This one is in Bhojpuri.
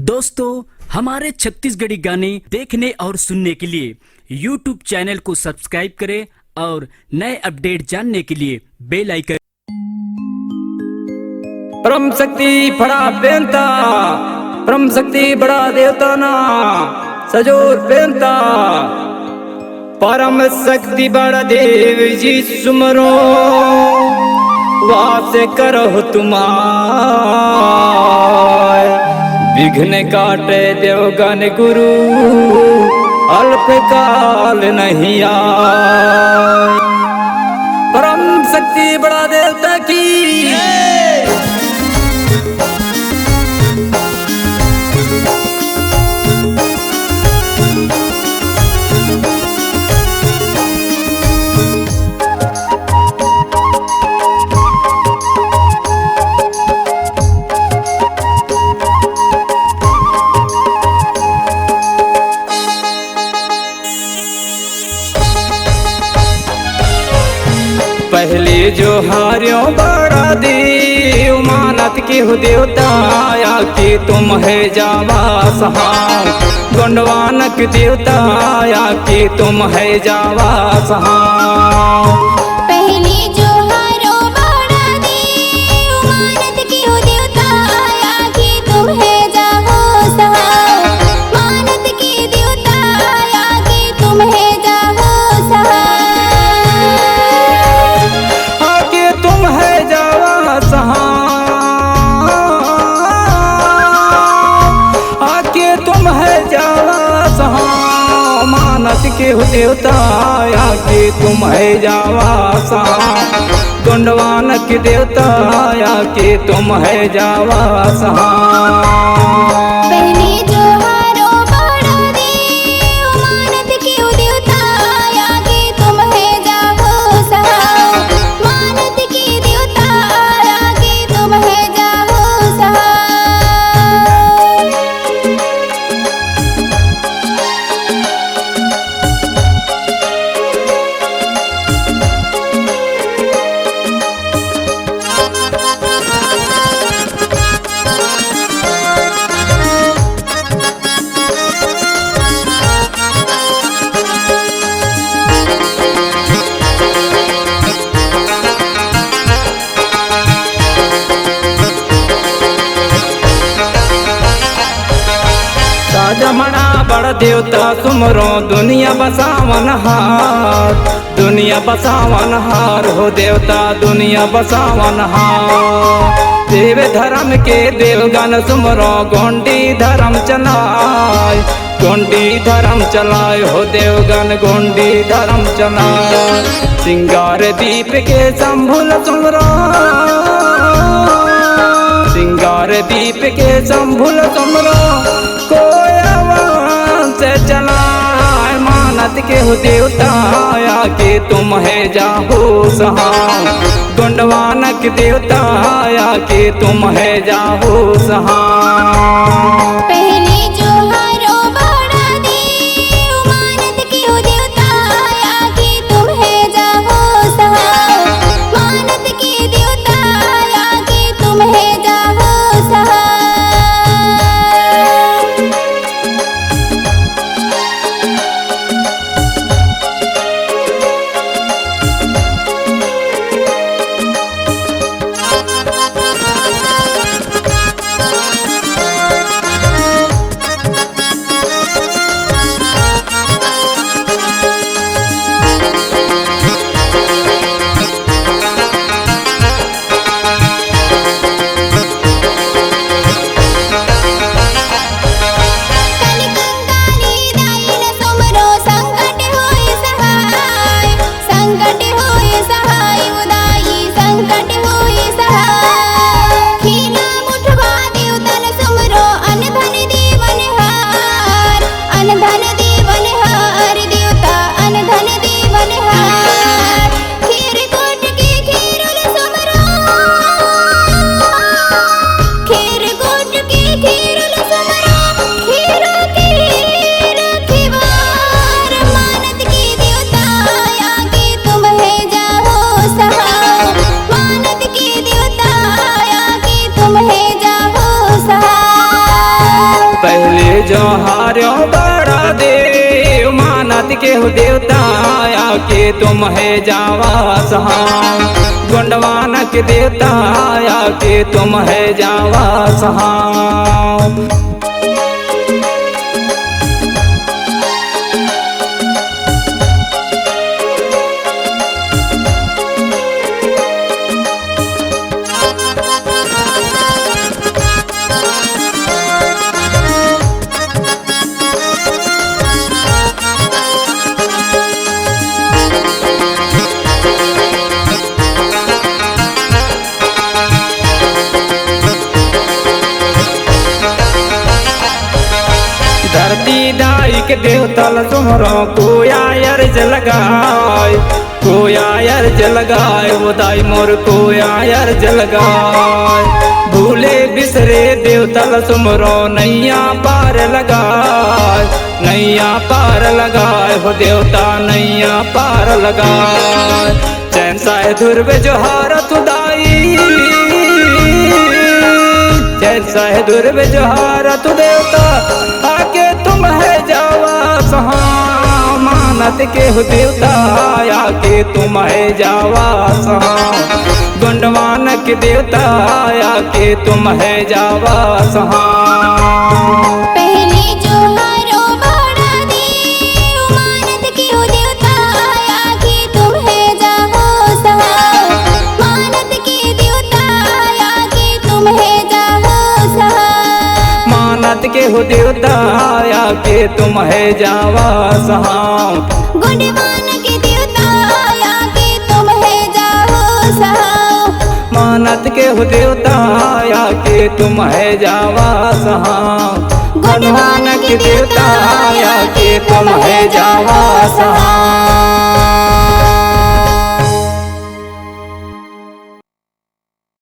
दोस्तों, हमारे छत्तीसगढ़ी गाने देखने और सुनने के लिए YouTube चैनल को सब्सक्राइब करें और नए अपडेट जानने के लिए बेल आइकन। परम शक्ति बड़ा बेनता, परम शक्ति बड़ा देवता ना सजोर बेनता। परम शक्ति बड़ा देव जी सुमरो वास करो तुम्हार। विघ्न काटे देवगन गुरु अल्प काल नहीं आए। परम शक्ति बड़ा देवता की पहले जो हार्यों बड़ा देव मानत के हो देवता आया कि तुम है जावा सहाय। गोंडवानक देवता आया कि तुम है जावा सहाय। पहले जो हारो बड़ा देव मानत के हो देवता आया कि तुम है जावो सहाय। मानत के देवता आया कि तुम है जावो सहाय। आके तुम है जावा सहाय। आके तुम है जावा सहाय। मानत के हो देवता आया कि तुम है जावा सहाय। गोंडवानक देवता आया कि तुम है जावा सहाय। पहले जो हारो बड़ा देव मानत के हो देवता आया कि तुम है जावो सहाय। मानत के देवता आया कि तुम है जावो सहाय। जमना बड़ देवता सुमरो दुनिया बसावन हार। दुनिया बसावन हार हो देवता दुनिया बसावन हार। देव धर्म के देवगन सुमरो गोंडी धर्म चलाय। गोंडी धर्म चलाय हो देवगन गोंडी धर्म चलाय। सिंगार दीप के शंभुल सुमरो सिंगार दीप के शंभुल सुमरो से चलाए। मानत के हो देवता आया कि तुम है जाहो सहाय। गोंडवानक देवता आया कि तुम है जाहो सहाय। पहले जो हारो बड़ा देव मानत के हो देवता आया कि तुम है जावो सहाय। मानत के देवता आया कि तुम है जावो सहाय। जोहारो बड़ा देव मानत के हो देवता आके तुम है जावा सहाम गोंडवान के देवता आके तुम है जावा सहाम धरती दाई के देवतल तुमरो कोया अर्ज लगाए कोया अर्ज लगाए वो दाई मोर कोया अर्ज लगाए भूले बिसरे देवतल तुमरो नैया पार लगाए नैया पार लगाए हो देवता नैया पार लगाए चैन साए ध्रुव जोहार तुदाई जैसा है दुर्व जोहार तू देवता आके तुम है जावा सहा मानत के हो देवता आके तुम है जावा सहा गोंडवान के देवता आके तुम है जावा सहा पहले जोहारो बड़ा देव मानत के हो देवता आके तुम है जाहो सहाय मानत के देवता आके तुम है जाहो सहाय मानत के हो देवता आके तुम है जावा सहाय गोंडवान के देवता आके तुम है जाहो सहाय मानत के हो देवता आके तुम है जावा सहाय गोंडवान के देवता आके तुम है जावा सहाय।